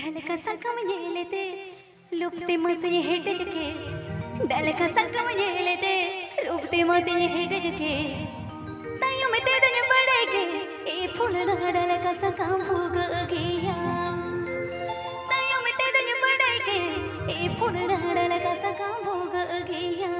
ढलका संगम येलेते लुप्ते मसे हेट जके ढलका संगम येलेते लुप्ते मते हेट जके तायो में ते दुनिया पड़ेगे ए फूलना ढलका संगम भोग गया तायो में ते दुनिया पड़ेगे ए फूलना ढलका संगम भोग गया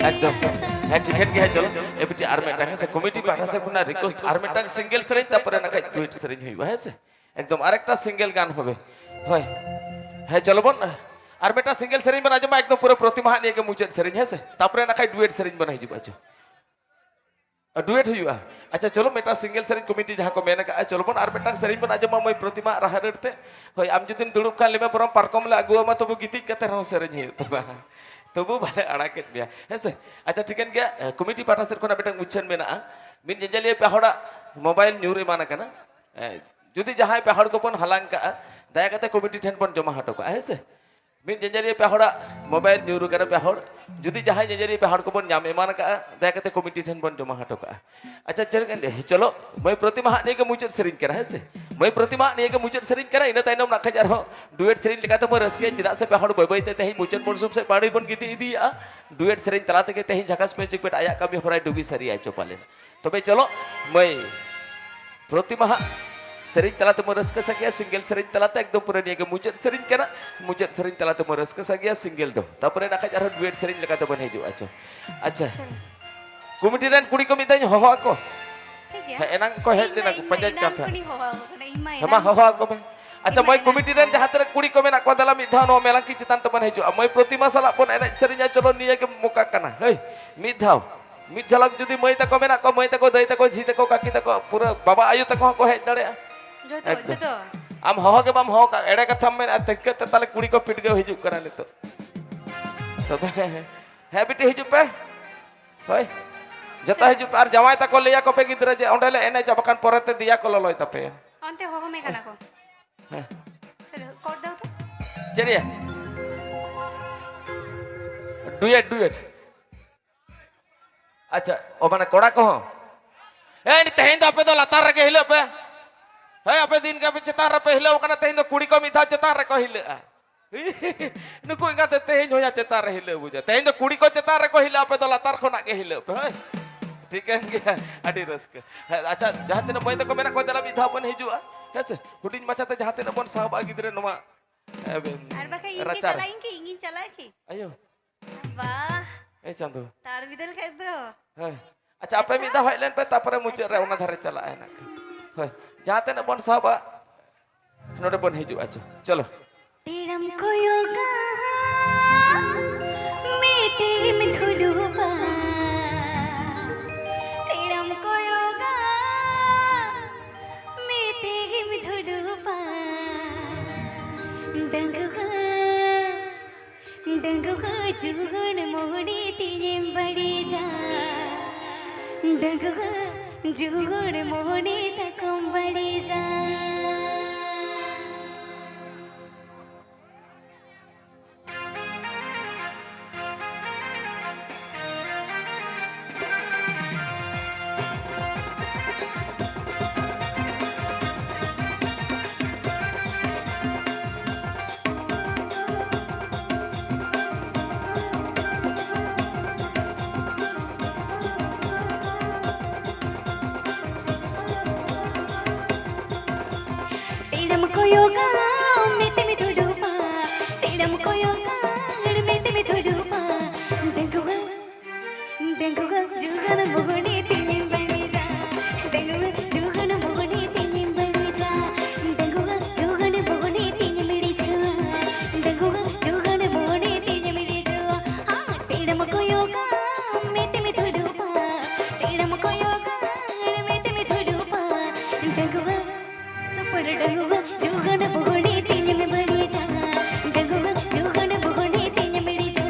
एकदम टिकेट गया चलो एपटी आर में टांगे से कमिटी पाठा से कुना रिक्वेस्ट आर में टांग सिंगल सेरेंज तापरे ना काय डुएट सेरेंज होइबा है से एकदम आरेकटा सिंगल गान होबे होय है चलो बन आर मेटा सिंगल सेरेंज बना जमा एकदम पूरा प्रतिमा निये के मुचेट सेरेंज है से तापरे ना काय डुएट सेरेंज बना हिजुबा छ डुएट हुआ अच्छा चलो मेटा सिंगल सेरेंज कमिटी जहां को मेना का चलो बन आर मेटा सेरेंज बना जमा मई प्रतिमा राहरते होय आम जदिम दुड़ुब कान लेमे परम पारकम ले अगुआ मा तबु गीति कते रहो सेरेंज हे तबा तबु बाले अड़ाके दिया है से अच्छा ठीक गया कमिटी पाठा सेर कोना बेटा मुछन मेना मिन जंजलिए पे हड़ा मोबाइल न्यूरे माना कना जुदी जहां पे हड़ को पन हलांग का दया कते कमिटी ठेन पन जमा हटो का है से मिन जंजलिए पे हड़ा मोबाइल न्यूरु कना पे हड़ जुदी जहां जजरी पे हाड़ को बन नाम एमान का दया करते कमिटी ठन बन जमा हटो का अच्छा चलो मैं प्रतिमा ने के मुचर सेरिन करा है से मैं प्रतिमा ने के मुचर सेरिन करा इन ताइनम ना खजार हो डुएट सेरिन लेकाते म रसके चिदा से पे हाड़ बय बय ते मुचर मरसुम से पाड़ी बन गिती इदिया डुएट सेरिन तलाते के तेही झकास म्यूजिक पेट आया कमी होराय डुबी सरी आय चोपाले तबे चलो मैं प्रतिमा सेरिन तलाते म रसके सगिया सिंगल सेरिन तलाते एकदम पूरा ने के मुचर सेरिन करा मुचर सेरिन तलाते म रसके सगिया सिंगल दो तापरे ना खजार डुएट सेरिन लेकाते बन हिजु आचो अच्छा कमिटी रन कुड़ी को मिताई होहो को एनांग को हेड देना पंचायत का हमा होहो को में अच्छा मैं कमिटी रन जहां तक कुड़ी को मेना को दला मिधा नो मेला की चितान तबन हिजु मैं प्रतिमा साला पन एना सेरिन चलो निये के मुका कना हे मिधाव मिद झलक जुदी मैं तको मेना को मैं तको दई तको झी तको काकी तको पूरा बाबा आयु तको को हेड दड़े जो आम होहो के बाम होहो का एडे कथा में तक ताले कुड़ी को पिट गयो हिजु करा नितो तबे हे बिटी हिजु पे होय जता हिजु पे आर जवाय तको लेया को पे गिदरा जे ओंडेले एने जबकान परते दिया को ललोय तपे अंते होहो में कना को चलो कोड दो तो चलिए डुएट अच्छा ओ माने कोड़ा को ए नि तेहिन द पे दो लतार रे के हिले पे हे अपे दिन का पे चतार पे हिले ओकना तेहिन दो कुड़ी को मिथा चतार रे को हिले नुको इंगा ते तेहिन होया चतार रे हिले बुझे तेहिन दो कुड़ी को चतार रे को हिले अपे दो लतार खोना के हिले पे ठीक है गया अडी रस्क अच्छा जहां तेन मैं तको मेना को दला मिथा बन हिजुआ हेसे हुडिन मचाते जहां तेन बन साहब गिदरे नवा आर बाका इनके चलाइन की इंगिन चला की अयो वाह ए चंदू तार बिदल कर दो अच्छा आपे मिदा होइलेन पे तापरे मुचे रे ओना धारे चला है ना होय जहां तेन बन साहब नोडे बन हिजु अच्छा चलो तेरम को योगा मेते में धुलुबा तेरम को योगा मेते में धुलुबा डंगुगा जुगन मोड़ी तेरे बड़ी जा डंगुगा जुगन मोड़ी तकम बड़ी जा योगा मेते में धुलुपा तेरम को योगा मेते में धुलुपा डंगुगा जुगन मोहनी तेरे बड़ी जा डंगुगा जुगन मोहनी तेरे बड़ी जा डंगुगा जुगन मोहनी तेरे बड़ी जा डंगुगा जुगन मोहनी तेरे बड़ी जा हां तेरम को योगा मेते में धुलुपा तेरम को योगा मेते में धुलुपा डंगुगा सुपर डंगुगा जुगन मोहनी तेरे में बड़ी जा डंगुगा जुगन मोहनी तेरे बड़ी जा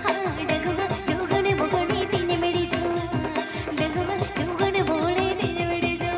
हां डंगुगा जुगन मोहनी तेरे बड़ी जा डंगुगा जुगन मोहनी तेरे बड़ी जा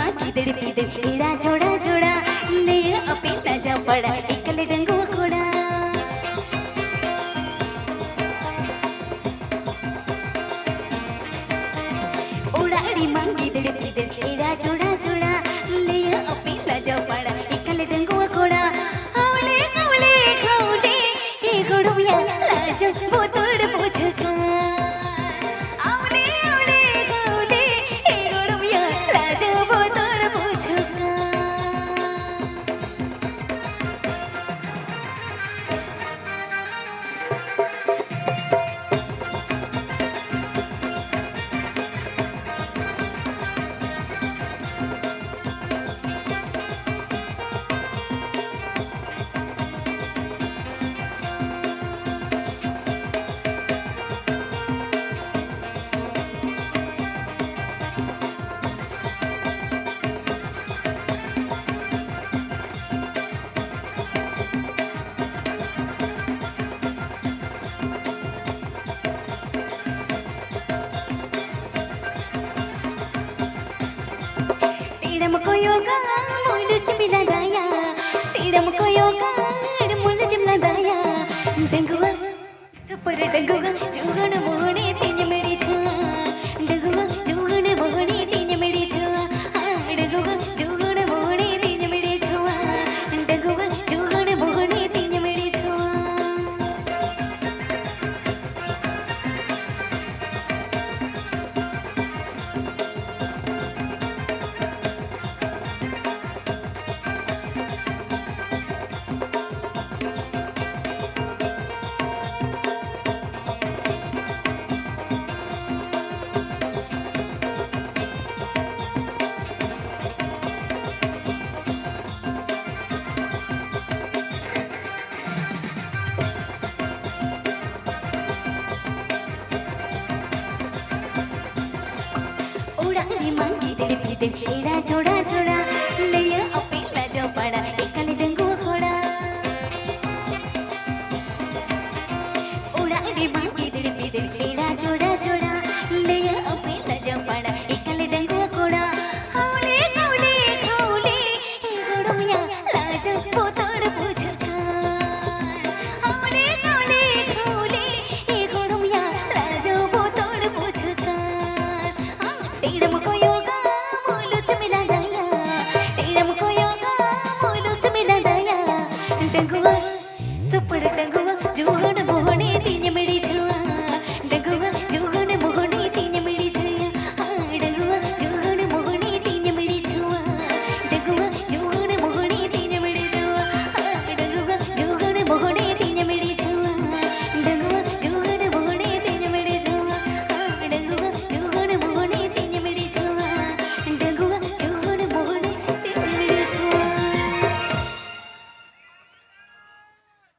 तेरा जोड़ा जोड़ा ले अपे ताजा पड़ा एकले डंगुआ घोड़ा उड़ाड़ी मांगी तेरा जोड़ा जोड़ा ले अपे ताजा पड़ा एकले डंगुआ घोड़ा औले औले घोड़े ए घोड़िया लाज वो तोड़ पूछका औले औले घोड़े ए घोड़िया लाज वो तोड़ पूछका टीड़म को योगा मुलु चिमिला दाया टीड़म को योगा मुलु चिमिला दाया डंगुआ सुपर डंगुआ जुगन मोहनी तीन मेरी छुआ डंगुआ जुगन मोहनी तीन मेरी छुआ डंगुआ जुगन मोहनी तीन मेरी छुआ डंगुआ जुगन मोहनी तीन मेरी छुआ उड़ानी मांगी दिल पीते एड़ा छोड़ा छोड़ा